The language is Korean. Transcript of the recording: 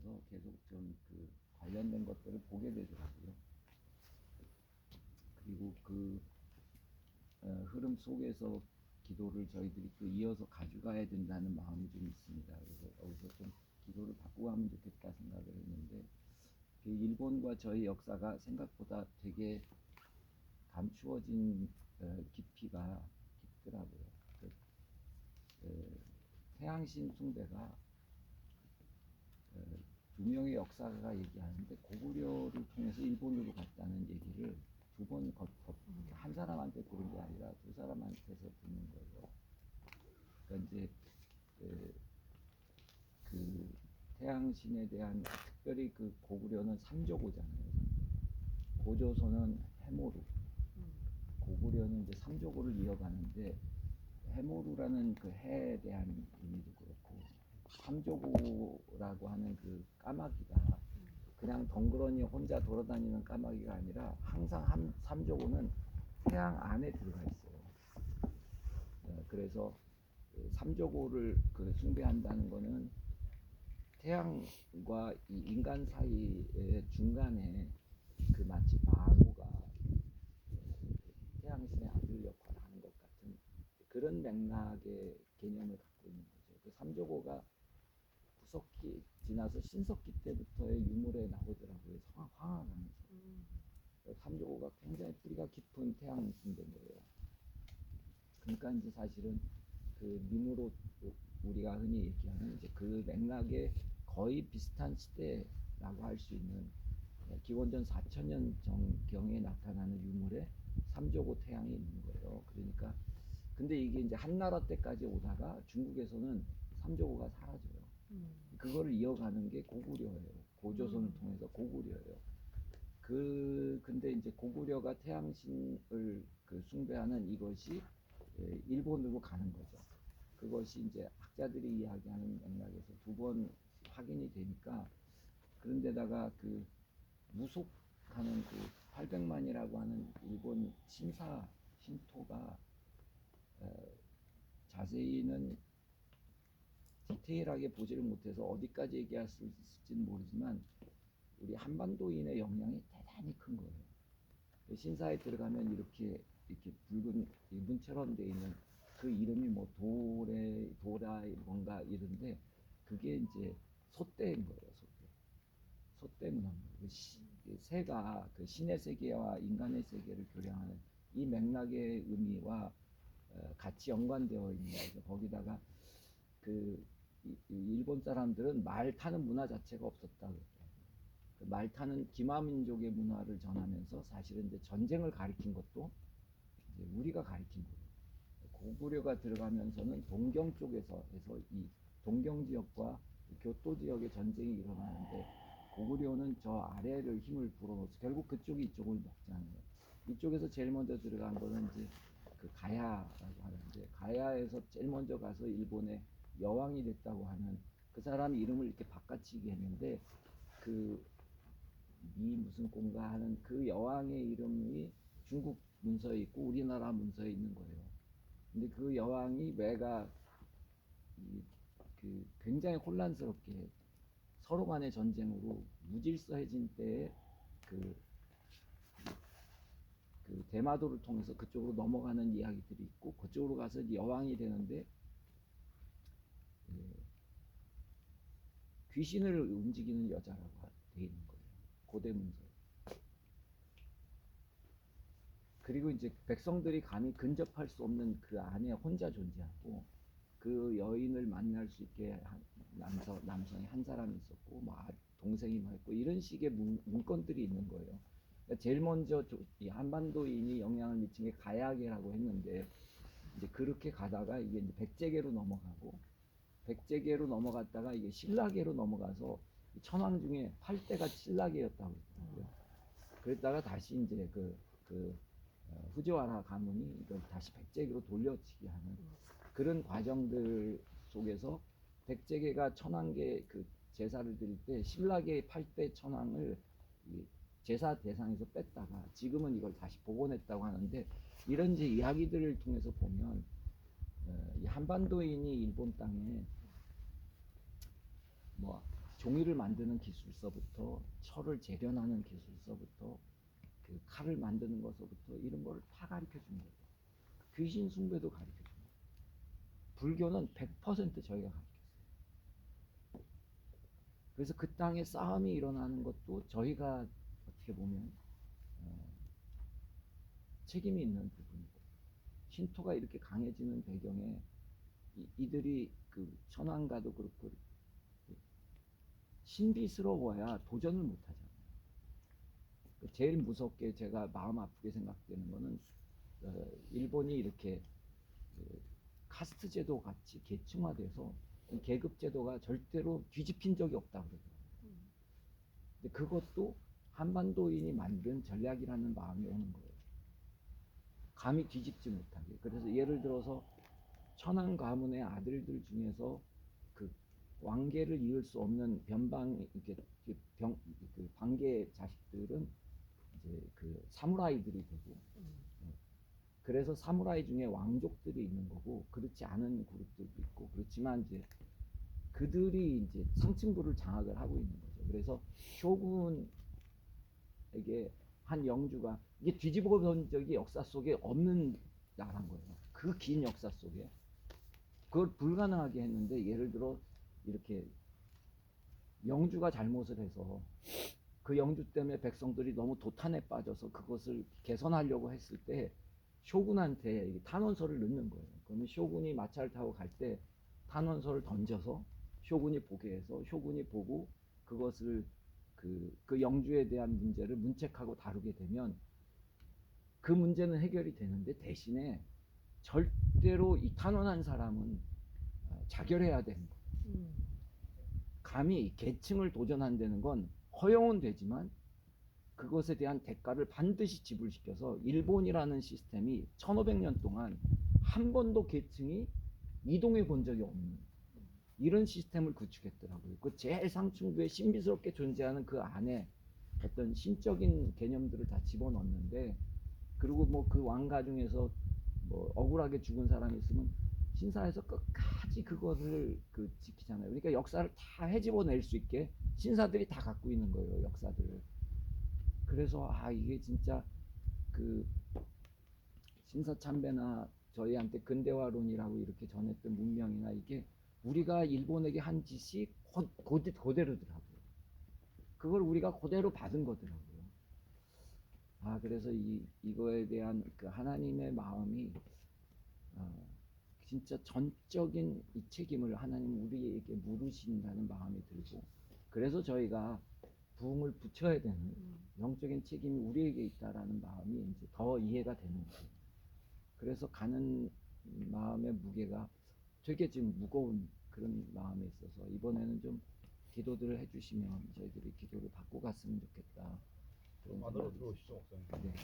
있어서 계속 좀 그 관련된 것들을 보게 되더라고요. 그리고 그 흐름 속에서 기도를 저희들이 또 이어서 가져가야 된다는 마음이 좀 있습니다. 그래서 여기서 좀 기도를 바꾸고 하면 좋겠다 생각을 했는데, 그 일본과 저희 역사가 생각보다 되게 감추어진 깊이가 깊더라고요. 태양신 숭배가 두 명의 역사가가 얘기하는데 고구려를 통해서 일본으로 갔다는 얘기를 두 번 한 사람한테 들은 게 아니라 두 사람한테서 듣는 거예요. 그러니까 이제 그 태양신에 대한, 특별히 그 고구려는 삼조고잖아요. 고조선은 해모루, 고구려는 이제 삼조고를 이어가는데, 해모루라는 그 해에 대한 의미도 그렇고, 삼조고라고 하는 그 까마귀가 그냥 덩그러니 혼자 돌아다니는 까마귀가 아니라 항상 삼조고는 태양 안에 들어가 있어요. 그래서 삼조고를 그 숭배한다는 거는 태양과 이 인간 사이의 중간에 그 마치 바보가 태양신의 아들 역할을 하는 것 같은 그런 맥락의 개념을 갖고 있는 거죠. 그 삼조고가 구석기 지나서 신석기 때부터의 유물에 나오더라고요. 황하강에서. 삼조고가 굉장히 뿌리가 깊은 태양 숭배인 거예요. 그러니까 이제 사실은 그 미무로 우리가 흔히 얘기하는 이제 그 맥락에 거의 비슷한 시대라고 할 수 있는, 기원전 4000년 정경에 나타나는 유물에 삼조고 태양이 있는 거예요. 그러니까 근데 이게 이제 한나라 때까지 오다가 중국에서는 삼조고가 사라져요. 그거를 이어가는 게 고구려예요. 고조선을 통해서 고구려예요. 근데 이제 고구려가 태양신을 그 숭배하는 이것이 일본으로 가는 거죠. 그것이 이제 학자들이 이야기하는 맥락에서 두 번 확인이 되니까, 그런데다가 그 무속하는 그 800만이라고 하는 일본 신토가 자세히는 디테일하게 보지를 못해서 어디까지 얘기할 수 있을지는 모르지만 우리 한반도인의 영향이 대단히 큰 거예요. 신사에 들어가면 이렇게 붉은 문처럼 돼 있는 그 이름이 뭐 도라 뭔가 이런데, 그게 이제 소떼인 거예요. 소떼 문화입니다. 새가 그 신의 세계와 인간의 세계를 교량하는 이 맥락의 의미와 같이 연관되어 있는 거죠. 거기다가 그 일본 사람들은 말 타는 문화 자체가 없었다. 그 말 타는 기마민족의 문화를 전하면서 사실은 이제 전쟁을 가리킨 것도 이제 우리가 가리킨 거예요. 고구려가 들어가면서는 동경 쪽에서 해서 이 동경 지역과 교토 지역의 전쟁이 일어나는데, 고구려는 저 아래를 힘을 불어넣어서 결국 그쪽이 이쪽을 먹잖아요. 이쪽에서 제일 먼저 들어간 거는 이제 그 가야라고 하는데, 가야에서 제일 먼저 가서 일본의 여왕이 됐다고 하는 그 사람 이름을 이렇게 바꿔치기 했는데, 그 무슨 공가 하는 그 여왕의 이름이 중국 문서에 있고 우리나라 문서에 있는 거예요. 근데 그 여왕이 왜가 그 굉장히 혼란스럽게 서로 간의 전쟁으로 무질서해진 때에 그 대마도를 통해서 그쪽으로 넘어가는 이야기들이 있고, 그쪽으로 가서 여왕이 되는데 귀신을 움직이는 여자라고 돼 있는 거예요. 고대 문서에. 그리고 이제 백성들이 감히 근접할 수 없는 그 안에 혼자 존재하고, 그 여인을 만날 수 있게 남성이 한 사람이 있었고, 뭐 동생이 뭐 있고, 이런 식의 문건들이 있는 거예요. 그러니까 제일 먼저 이 한반도인이 영향을 미친 게 가야계라고 했는데, 이제 그렇게 가다가 이게 이제 백제계로 넘어가고, 백제계로 넘어갔다가 이게 신라계로 넘어가서 천황 중에 8대가 신라계였다고 그러더라고요. 그랬다가 다시 이제 후지와라 가문이 이걸 다시 백제계로 돌려치기 하는 그런 과정들 속에서, 백제계가 천황계 그 제사를 드릴 때 신라계 8대 천황을 제사 대상에서 뺐다가 지금은 이걸 다시 복원했다고 하는데, 이런 이제 이야기들을 통해서 보면 이 한반도인이 일본 땅에 뭐 종이를 만드는 기술서부터 철을 재련하는 기술서부터 그 칼을 만드는 것서부터 이런 거를 다 가르쳐 준 거예요. 귀신 숭배도 가르쳐 준 거예요. 불교는 100% 저희가 가르쳤어요. 그래서 그 땅에 싸움이 일어나는 것도 저희가 어떻게 보면 책임이 있는 부분이고, 신토가 이렇게 강해지는 배경에 이들이 그 천황가도 그렇고 신비스러워야 도전을 못 하잖아요. 제일 무섭게 제가 마음 아프게 생각되는 거는 일본이 이렇게 카스트 제도 같이 계층화돼서 계급 제도가 절대로 뒤집힌 적이 없다 그러더라고요. 근데 그것도 한반도인이 만든 전략이라는 마음이 오는 거예요. 감히 뒤집지 못하게. 그래서 예를 들어서 천황 가문의 아들들 중에서 그 왕계를 이을 수 없는 변방 이렇게 그 방계 자식들은 이제 그 사무라이들이 되고, 그래서 사무라이 중에 왕족들이 있는 거고, 그렇지 않은 그룹들도 있고, 그렇지만 이제 그들이 이제 상층부를 장악을 하고 있는 거죠. 그래서 쇼군에게 한 영주가 이게 뒤집어 본 적이 역사 속에 없는 나라인 거예요. 그 긴 역사 속에 그걸 불가능하게 했는데, 예를 들어 이렇게 영주가 잘못을 해서 그 영주 때문에 백성들이 너무 도탄에 빠져서 그것을 개선하려고 했을 때 쇼군한테 탄원서를 넣는 거예요. 그러면 쇼군이 마차를 타고 갈 때 탄원서를 던져서 쇼군이 보게 해서 쇼군이 보고 그것을 그 영주에 대한 문제를 문책하고 다루게 되면 그 문제는 해결이 되는데, 대신에 절대로 이 탄원한 사람은 자결해야 되는 거예요. 감히 계층을 도전한다는 건 허용은 되지만 그것에 대한 대가를 반드시 지불시켜서, 일본이라는 시스템이 1500년 동안 한 번도 계층이 이동해 본 적이 없는 이런 시스템을 구축했더라고요. 그 제일 상층부에 신비스럽게 존재하는 그 안에 어떤 신적인 개념들을 다 집어넣는데, 그리고 뭐 그 왕가 중에서 뭐 억울하게 죽은 사람이 있으면 신사에서 끝까지 그것을 지키잖아요. 그러니까 역사를 다 헤집어낼 수 있게 신사들이 다 갖고 있는 거예요, 역사들을. 그래서 이게 진짜 그 신사참배나 저희한테 근대화론이라고 이렇게 전했던 문명이나 이게 우리가 일본에게 한 짓이 그대로더라고요. 그걸 우리가 그대로 받은 거더라고요. 그래서 이거에 대한 그 하나님의 마음이 진짜 전적인 이 책임을 하나님 우리에게 물으신다는 마음이 들고, 그래서 저희가 부흥을 붙여야 되는 영적인 책임이 우리에게 있다라는 마음이 이제 더 이해가 되는 거예요. 그래서 가는 마음의 무게가 되게 지금 무거운 그런 마음에 있어서, 이번에는 좀 기도들을 해주시면 저희들이 기도를 받고 갔으면 좋겠다. 안으로 들어오시죠, 목사님. 네.